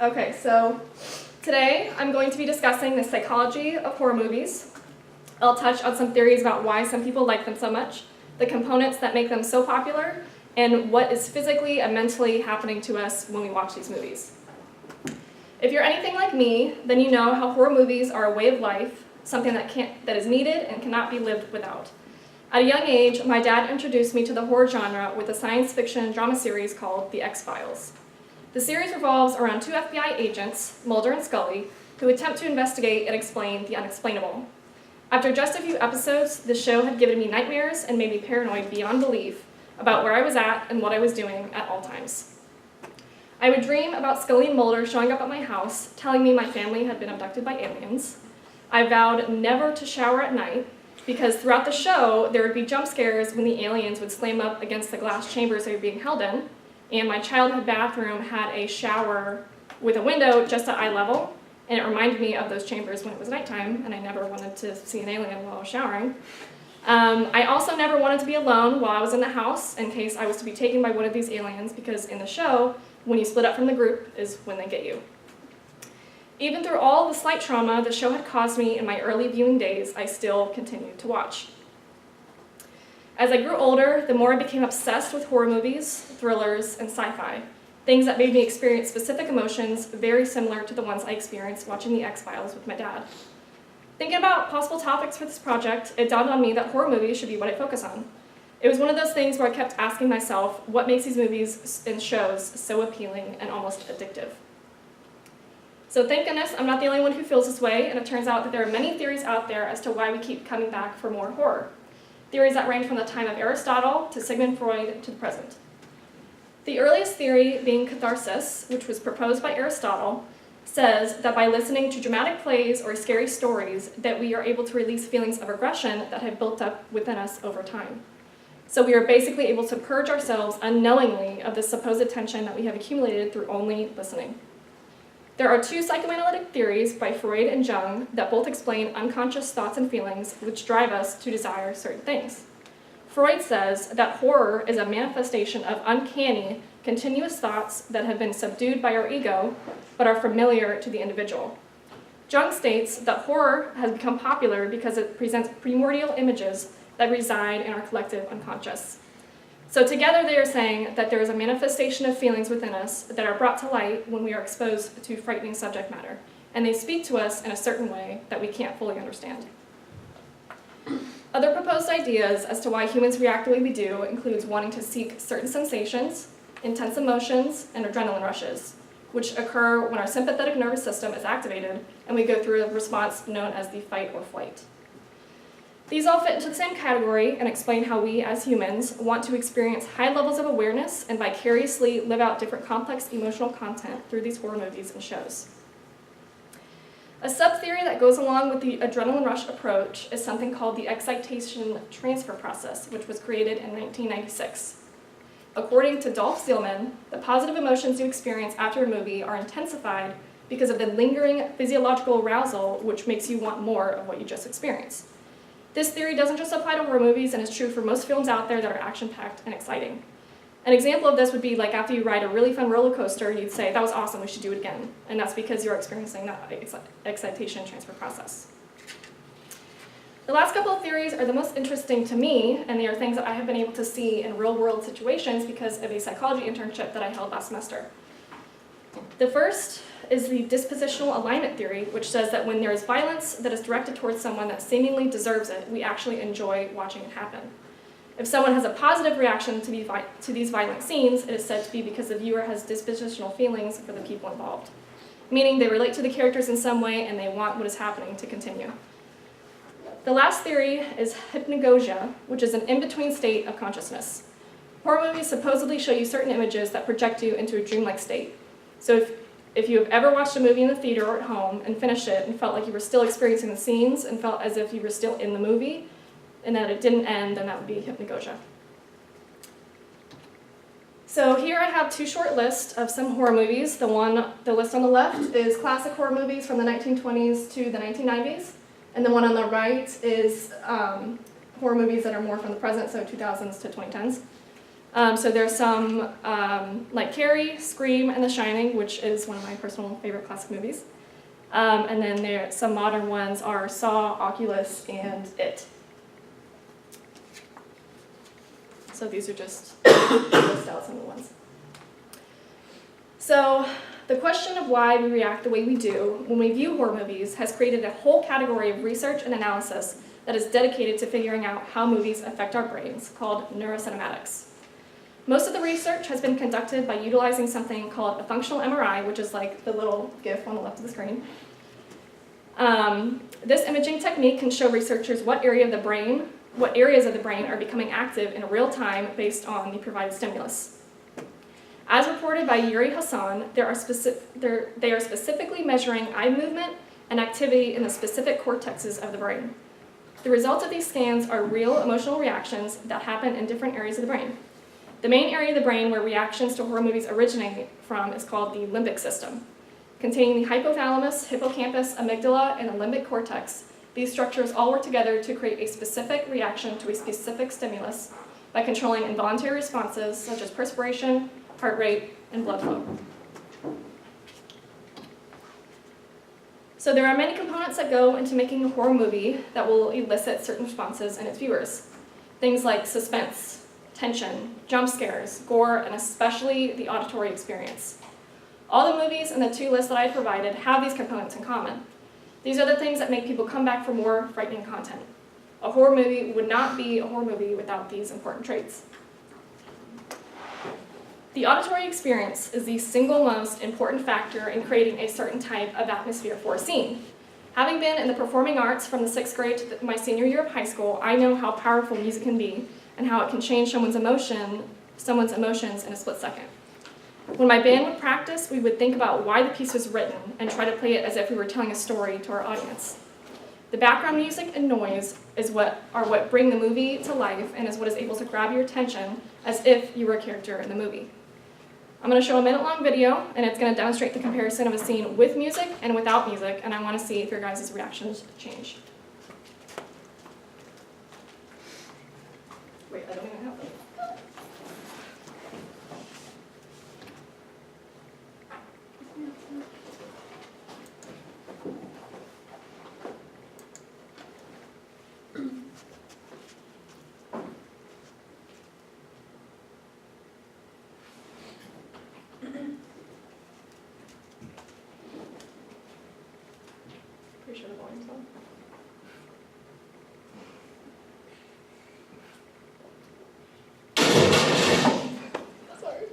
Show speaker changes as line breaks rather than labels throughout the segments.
Okay, so today I'm going to be discussing the psychology of horror movies. I'll touch on some theories about why some people like them so much, the components that make them so popular, and what is physically and mentally happening to us when we watch these movies. If you're anything like me, then you know how horror movies are a way of life, something that is needed and cannot be lived without. At a young age, my dad introduced me to the horror genre with a science fiction drama series called The X-Files. The series revolves around two FBI agents, Mulder and Scully, who attempt to investigate and explain the unexplainable. After just a few episodes, the show had given me nightmares and made me paranoid beyond belief about where I was at and what I was doing at all times. I would dream about Scully and Mulder showing up at my house, telling me my family had been abducted by aliens. I vowed never to shower at night, because throughout the show, there would be jump scares when the aliens would slam up against the glass chambers they were being held in, and my childhood bathroom had a shower with a window just at eye level, and it reminded me of those chambers when it was nighttime, and I never wanted to see an alien while I was showering. I also never wanted to be alone while I was in the house in case I was to be taken by one of these aliens, because in the show, when you split up from the group is when they get you. Even through all the slight trauma the show had caused me in my early viewing days, I still continued to watch. As I grew older, the more I became obsessed with horror movies, thrillers, and sci-fi, things that made me experience specific emotions very similar to the ones I experienced watching The X-Files with my dad. Thinking about possible topics for this project, it dawned on me that horror movies should be what I focus on. It was one of those things where I kept asking myself, what makes these movies and shows so appealing and almost addictive? So thank goodness I'm not the only one who feels this way, and it turns out that there are many theories out there as to why we keep coming back for more horror. Theories that range from the time of Aristotle to Sigmund Freud to the present. The earliest theory being catharsis, which was proposed by Aristotle, says that by listening to dramatic plays or scary stories that we are able to release feelings of aggression that have built up within us over time. So we are basically able to purge ourselves unknowingly of the supposed tension that we have accumulated through only listening. There are two psychoanalytic theories by Freud and Jung that both explain unconscious thoughts and feelings which drive us to desire certain things. Freud says that horror is a manifestation of uncanny, continuous thoughts that have been subdued by our ego but are familiar to the individual. Jung states that horror has become popular because it presents primordial images that reside in our collective unconscious. So together they are saying that there is a manifestation of feelings within us that are brought to light when we are exposed to frightening subject matter, and they speak to us in a certain way that we can't fully understand. Other proposed ideas as to why humans react the way we do includes wanting to seek certain sensations, intense emotions, and adrenaline rushes, which occur when our sympathetic nervous system is activated and we go through a response known as the fight or flight. These all fit into the same category and explain how we, as humans, want to experience high levels of awareness and vicariously live out different complex emotional content through these horror movies and shows. A sub-theory that goes along with the adrenaline rush approach is something called the excitation transfer process, which was created in 1996. According to Dolph Zielman, the positive emotions you experience after a movie are intensified because of the lingering physiological arousal, which makes you want more of what you just experienced. This theory doesn't just apply to horror movies and is true for most films out there that are action-packed and exciting. An example of this would be like after you ride a really fun roller coaster, you'd say, that was awesome, we should do it again. And that's because you're experiencing that excitation transfer process. The last couple of theories are the most interesting to me, and they are things that I have been able to see in real-world situations because of a psychology internship that I held last semester. The first is the dispositional alignment theory, which says that when there is violence that is directed towards someone that seemingly deserves it, we actually enjoy watching it happen. If someone has a positive reaction to these violent scenes, it is said to be because the viewer has dispositional feelings for the people involved, meaning they relate to the characters in some way and they want what is happening to continue. The last theory is hypnagogia, which is an in-between state of consciousness. Horror movies supposedly show you certain images that project you into a dreamlike state. So if you have ever watched a movie in the theater or at home and finished it and felt like you were still experiencing the scenes and felt as if you were still in the movie and that it didn't end, then that would be hypnagogia. So here I have two short lists of some horror movies. The list on the left is classic horror movies from the 1920s to the 1990s, and the one on the right is horror movies that are more from the present, so 2000s to 2010s. So there's some like Carrie, Scream, and The Shining, which is one of my personal favorite classic movies. And then some modern ones are Saw, Oculus, and It. So these are just list out some of the ones. So the question of why we react the way we do when we view horror movies has created a whole category of research and analysis that is dedicated to figuring out how movies affect our brains, called Neuro Cinematics. Most of the research has been conducted by utilizing something called a functional MRI, which is like the little GIF on the left of the screen. This imaging technique can show researchers what areas of the brain are becoming active in real time based on the provided stimulus. As reported by Yuri Hassan, they are specifically measuring eye movement and activity in the specific cortexes of the brain. The results of these scans are real emotional reactions that happen in different areas of the brain. The main area of the brain where reactions to horror movies originate from is called the limbic system. Containing the hypothalamus, hippocampus, amygdala, and the limbic cortex, these structures all work together to create a specific reaction to a specific stimulus by controlling involuntary responses such as perspiration, heart rate, and blood flow. So there are many components that go into making a horror movie that will elicit certain responses in its viewers. Things like suspense, tension, jump scares, gore, and especially the auditory experience. All the movies in the two lists that I provided have these components in common. These are the things that make people come back for more frightening content. A horror movie would not be a horror movie without these important traits. The auditory experience is the single most important factor in creating a certain type of atmosphere for a scene. Having been in the performing arts from the 6th grade to my senior year of high school, I know how powerful music can be and how it can change someone's emotions in a split second. When my band would practice, we would think about why the piece was written and try to play it as if we were telling a story to our audience. The background music and noise are what bring the movie to life and is what is able to grab your attention as if you were a character in the movie. I'm going to show a minute-long video, and it's going to demonstrate the comparison of a scene with music and without music, and I want to see if your guys' reactions change. Wait, I don't even have them. Pretty sure the volume's on. Sorry.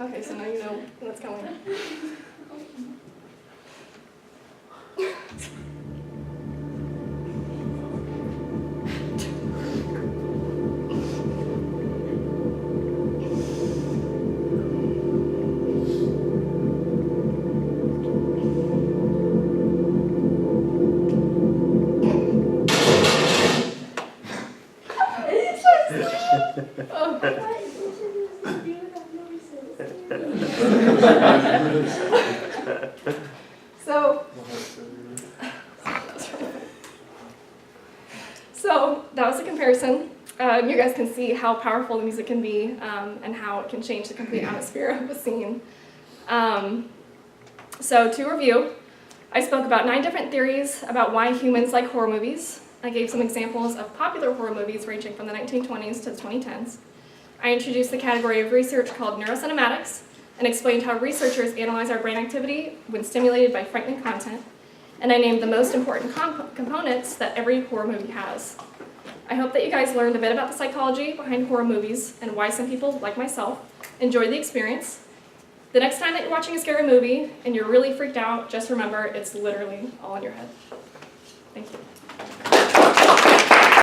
Okay, so now you know what's going on. So that was a comparison. You guys can see how powerful the music can be and how it can change the complete atmosphere of a scene. So to review, I spoke about 9 different theories about why humans like horror movies. I gave some examples of popular horror movies ranging from the 1920s to the 2010s. I introduced the category of research called Neuro Cinematics and explained how researchers analyze our brain activity when stimulated by frightening content. And I named the most important components that every horror movie has. I hope that you guys learned a bit about the psychology behind horror movies and why some people, like myself, enjoy the experience. The next time that you're watching a scary movie and you're really freaked out, just remember it's literally all in your head. Thank you.